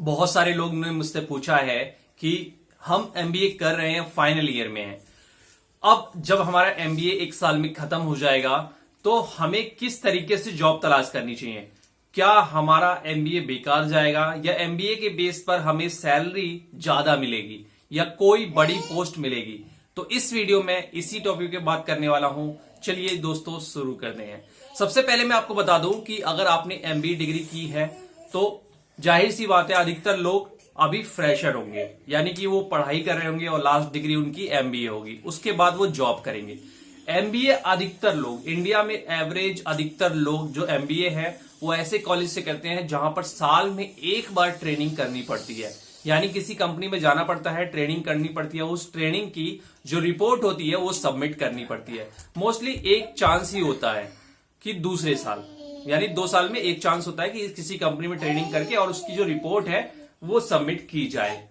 बहुत सारे लोग ने मुझसे पूछा है कि हम एमबीए कर रहे हैं, फाइनल ईयर में हैं। अब जब हमारा एमबीए एक साल में खत्म हो जाएगा तो हमें किस तरीके से जॉब तलाश करनी चाहिए। क्या हमारा एमबीए बेकार जाएगा या एमबीए के बेस पर हमें सैलरी ज्यादा मिलेगी या कोई बड़ी पोस्ट मिलेगी। तो इस वीडियो में इसी टॉपिक पे बात करने वाला हूं। चलिए दोस्तों शुरू करते हैं। सबसे पहले मैं आपको बता दूं कि अगर आपने एमबीए डिग्री की है तो जाहिर सी बात है अधिकतर लोग अभी फ्रेशर होंगे, यानी कि वो पढ़ाई कर रहे होंगे और लास्ट डिग्री उनकी एमबीए होगी, उसके बाद वो जॉब करेंगे। एमबीए अधिकतर लोग इंडिया में एवरेज अधिकतर लोग जो एमबीए है वो ऐसे कॉलेज से करते हैं जहां पर साल में एक बार ट्रेनिंग करनी पड़ती है, यानी किसी कंपनी में जाना पड़ता है, ट्रेनिंग करनी पड़ती है, उस ट्रेनिंग की जो रिपोर्ट होती है वो सबमिट करनी पड़ती है। मोस्टली एक चांस ही होता है कि दूसरे साल, यानी 2 साल में एक चांस होता है कि किसी कंपनी में ट्रेनिंग करके और उसकी जो रिपोर्ट है वो सबमिट की जाए।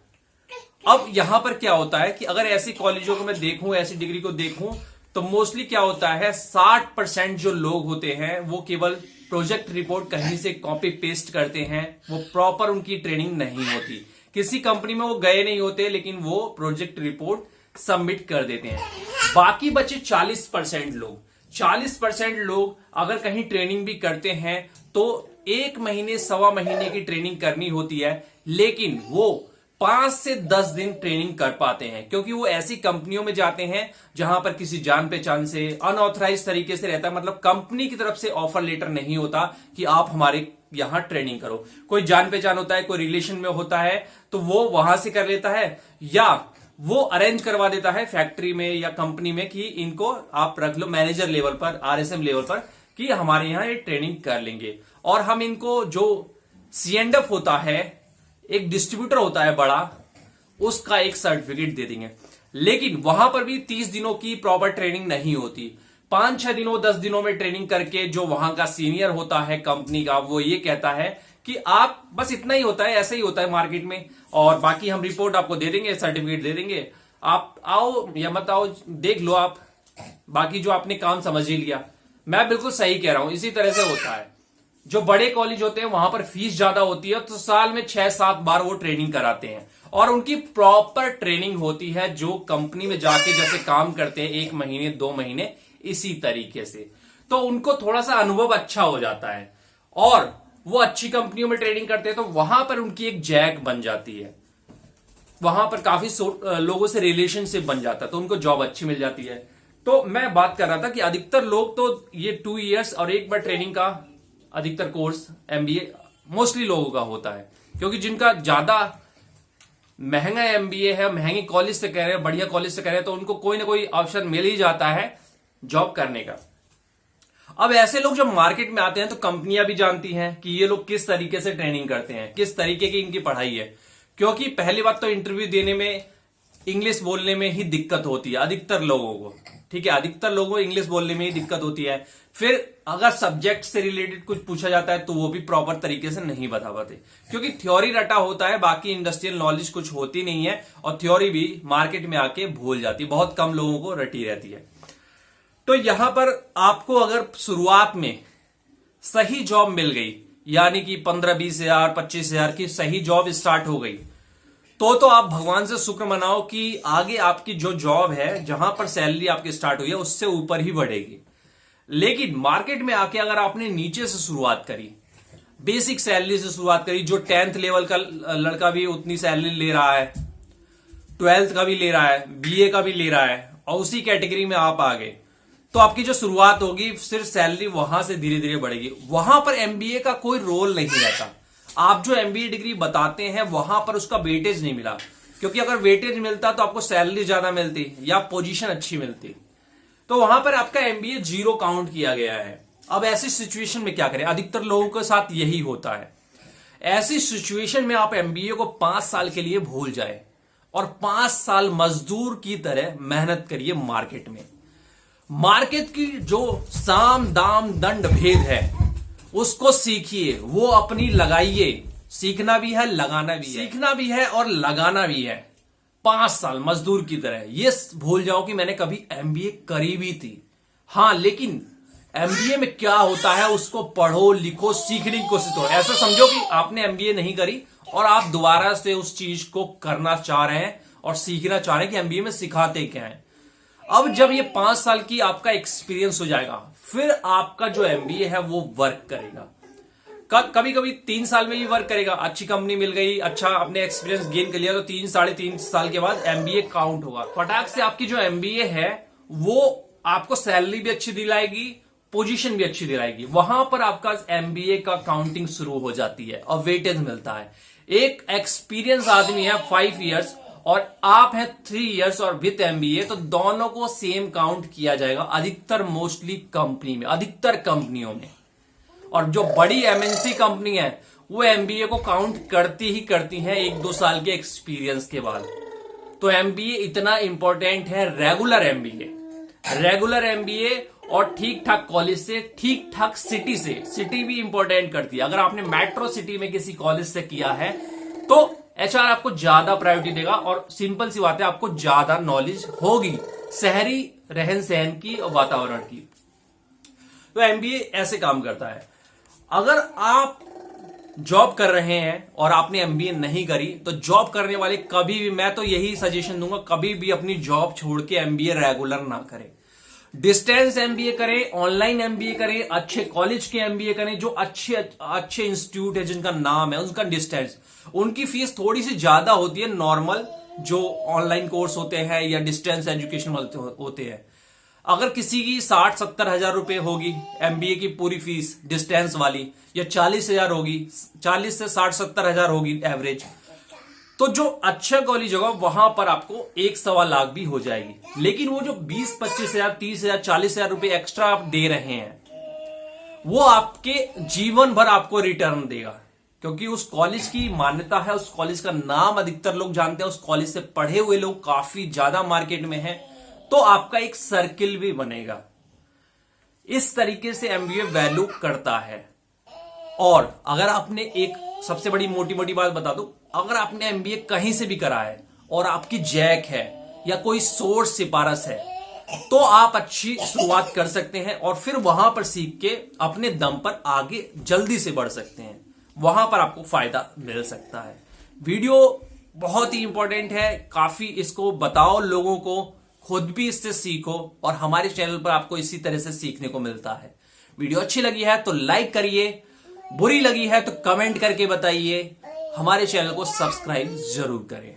अब यहां पर क्या होता है कि अगर ऐसी कॉलेजों को मैं देखूं, ऐसी डिग्री को देखूं, तो मोस्टली क्या होता है 60% जो लोग होते हैं वो केवल प्रोजेक्ट रिपोर्ट कहीं से कॉपी पेस्ट करते हैं, वो प्रॉपर उनकी ट्रेनिंग नहीं होती, किसी कंपनी में वो गए नहीं होते लेकिन वो प्रोजेक्ट रिपोर्ट सबमिट कर देते हैं। बाकी बचे 40% लोग अगर कहीं ट्रेनिंग भी करते हैं तो 1 महीने सवा महीने की ट्रेनिंग करनी होती है, लेकिन वो 5 से 10 दिन ट्रेनिंग कर पाते हैं, क्योंकि वो ऐसी कंपनियों में जाते हैं जहां पर किसी जान पहचान से अनऑथराइज तरीके से रहता है, मतलब कंपनी की तरफ से ऑफर लेटर नहीं होता कि आप हमारे यहां ट्रेनिंग करो। कोई जान पहचान होता है, कोई रिलेशन में होता है तो वो वहां से कर लेता है, या वो अरेंज करवा देता है फैक्ट्री में या कंपनी में कि इनको आप रख लो मैनेजर लेवल पर, आरएसएम लेवल पर, कि हमारे यहां ये ट्रेनिंग कर लेंगे और हम इनको जो सीएंडएफ होता है, एक डिस्ट्रीब्यूटर होता है बड़ा, उसका एक सर्टिफिकेट दे देंगे। लेकिन वहां पर भी 30 दिनों की प्रॉपर ट्रेनिंग नहीं होती। 5-6 दिनों 10 दिनों में ट्रेनिंग करके जो वहां का सीनियर होता है कंपनी का, वो ये कहता है कि आप बस इतना ही होता है, ऐसा ही होता है मार्केट में, और बाकी हम रिपोर्ट आपको दे देंगे, सर्टिफिकेट दे देंगे, आप आओ या मत आओ देख लो, आप बाकी जो आपने काम समझ ही लिया। मैं बिल्कुल सही कह रहा हूं, इसी तरह से होता है। जो बड़े कॉलेज होते हैं वहां पर फीस ज्यादा होती है, तो साल में 6-7 बार वो ट्रेनिंग कराते हैं और उनकी प्रॉपर ट्रेनिंग होती है, जो कंपनी में जाके जैसे काम करते हैं 1 महीने 2 महीने, इसी तरीके से, तो उनको थोड़ा सा अनुभव अच्छा हो जाता है और वो अच्छी कंपनियों में ट्रेनिंग करते हैं तो वहां पर उनकी एक जैक बन जाती है, वहां पर काफी लोगों से रिलेशनशिप बन जाता है, तो उनको जॉब अच्छी मिल जाती है। तो मैं बात कर रहा था कि अधिकतर लोग तो ये 2 इयर्स और एक बार ट्रेनिंग का अधिकतर कोर्स एमबीए मोस्टली लोगों का होता है, क्योंकि जिनका ज्यादा महंगा एमबीए है, महंगे कॉलेज से कह रहे हैं, बढ़िया कॉलेज से कह रहे हैं, तो उनको कोई ना कोई ऑप्शन मिल ही जाता है जॉब करने का। अब ऐसे लोग जब मार्केट में आते हैं तो कंपनियां भी जानती हैं कि ये लोग किस तरीके से ट्रेनिंग करते हैं, किस तरीके की इनकी पढ़ाई है, क्योंकि पहली बात तो इंटरव्यू देने में इंग्लिश बोलने में ही दिक्कत होती है अधिकतर लोगों को, ठीक है, अधिकतर लोगों को इंग्लिश बोलने में ही दिक्कत होती है। फिर अगर सब्जेक्ट से रिलेटेड कुछ पूछा जाता है तो वो भी प्रॉपर तरीके से नहीं बता पाते, क्योंकि थ्योरी रटा होता है, बाकी इंडस्ट्रियल नॉलेज कुछ होती नहीं है, और थ्योरी भी मार्केट में आके भूल जाती है, बहुत कम लोगों को रटी रहती है। तो यहां पर आपको अगर शुरुआत में सही जॉब मिल गई, यानी कि 15-20 हजार 25 हजार की सही जॉब स्टार्ट हो गई, तो आप भगवान से शुक्र मनाओ कि आगे आपकी जो जॉब है, जहां पर सैलरी आपकी स्टार्ट हुई है, उससे ऊपर ही बढ़ेगी। लेकिन मार्केट में आके अगर आपने नीचे से शुरुआत करी, बेसिक सैलरी से शुरुआत करी, जो 10th लेवल का लड़का भी उतनी सैलरी ले रहा है, 12th का भी ले रहा है, बीए का भी ले रहा है, और उसी कैटेगरी में आप आ गए, तो आपकी जो शुरुआत होगी सिर्फ सैलरी वहां से धीरे धीरे बढ़ेगी। वहां पर एमबीए का कोई रोल नहीं रहता। आप जो एमबीए डिग्री बताते हैं वहां पर उसका वेटेज नहीं मिला, क्योंकि अगर वेटेज मिलता तो आपको सैलरी ज्यादा मिलती या पोजीशन अच्छी मिलती, तो वहां पर आपका एमबीए 0 काउंट किया गया है। अब ऐसी सिचुएशन में क्या करें, अधिकतर लोगों के साथ यही होता है। ऐसी सिचुएशन में आप एमबीए को 5 साल के लिए भूल जाए और 5 साल मजदूर की तरह मेहनत करिए मार्केट में। मार्केट की जो साम दाम दंड भेद है उसको सीखिए, वो अपनी लगाइए। सीखना भी है, लगाना भी है, सीखना भी है और लगाना भी है। 5 साल मजदूर की तरह। ये भूल जाओ कि मैंने कभी एमबीए करी भी थी, हाँ, लेकिन एमबीए में क्या होता है उसको पढ़ो, लिखो, सीखने की कोशिश करो। ऐसा समझो कि आपने एमबीए नहीं करी और आप दोबारा से उस चीज को करना चाह रहे हैं और सीखना चाह रहे हैं कि एमबीए में सिखाते क्या है। अब जब ये 5 साल की आपका एक्सपीरियंस हो जाएगा, फिर आपका जो एमबीए है वो वर्क करेगा। कभी कभी 3 साल में ही वर्क करेगा। अच्छी कंपनी मिल गई, अच्छा आपने एक्सपीरियंस गेन कर लिया, तो 3-3.5 साल के बाद एमबीए काउंट होगा। फटाक से आपकी जो एमबीए है वो आपको सैलरी भी अच्छी दिलाएगी, पोजीशन भी अच्छी दिलाएगी। वहां पर आपका एमबीए का काउंटिंग शुरू हो जाती है और वेटेज मिलता है। एक एक्सपीरियंस आदमी है 5 इयर्स और आप हैं 3 इयर्स और विथ एमबीए, तो दोनों को सेम काउंट किया जाएगा अधिकतर मोस्टली कंपनी में, अधिकतर कंपनियों में। और जो बड़ी एमएनसी कंपनी है वो एमबीए को काउंट करती ही करती हैं 1-2 साल के एक्सपीरियंस के बाद। तो एमबीए इतना इंपॉर्टेंट है। रेगुलर एमबीए और ठीक ठाक कॉलेज से, ठीक ठाक सिटी से, सिटी भी इंपॉर्टेंट करती है। अगर आपने मेट्रो सिटी में किसी कॉलेज से किया है तो एचआर आपको ज्यादा प्रायोरिटी देगा और सिंपल सी बात है, आपको ज्यादा नॉलेज होगी शहरी रहन सहन की और वातावरण की। तो एमबीए ऐसे काम करता है। अगर आप जॉब कर रहे हैं और आपने एमबीए नहीं करी, तो जॉब करने वाले कभी भी, मैं तो यही सजेशन दूंगा, कभी भी अपनी जॉब छोड़ के एमबीए रेगुलर ना करें। डिस्टेंस एमबीए करें, ऑनलाइन एमबीए करें, अच्छे कॉलेज के एमबीए करें, जो अच्छे इंस्टीट्यूट है जिनका नाम है उनका डिस्टेंस। उनकी फीस थोड़ी सी ज्यादा होती है नॉर्मल जो ऑनलाइन कोर्स होते हैं या डिस्टेंस एजुकेशन होते हैं। अगर किसी की 60-70 हजार रुपए होगी एमबीए की पूरी फीस डिस्टेंस वाली, या 40,000 होगी, 40 से 60-70 हजार होगी एवरेज, तो जो अच्छा कॉलेज होगा वहां पर आपको 1-1.25 लाख भी हो जाएगी। लेकिन वो जो 20-25 हजार, 30 हजार, 40 हजार रुपए एक्स्ट्रा आप दे रहे हैं वो आपके जीवन भर आपको रिटर्न देगा, क्योंकि उस कॉलेज की मान्यता है, उस कॉलेज का नाम अधिकतर लोग जानते हैं, उस कॉलेज से पढ़े हुए लोग काफी ज्यादा मार्केट में हैं, तो आपका एक सर्किल भी बनेगा। इस तरीके से एमबीए वैल्यू करता है। और अगर आपने, एक सबसे बड़ी मोटी बात बता दूं, अगर आपने एमबीए कहीं से भी करा है और आपकी जैक है या कोई सोर्स सिफारिश है, तो आप अच्छी शुरुआत कर सकते हैं और फिर वहां पर सीख के अपने दम पर आगे जल्दी से बढ़ सकते हैं। वहां पर आपको फायदा मिल सकता है। वीडियो बहुत ही इंपॉर्टेंट है, काफी इसको बताओ लोगों को, खुद भी इससे सीखो, और हमारे चैनल पर आपको इसी तरह से सीखने को मिलता है। वीडियो अच्छी लगी है तो लाइक करिए, बुरी लगी है तो कमेंट करके बताइए, हमारे चैनल को सब्सक्राइब जरूर करें।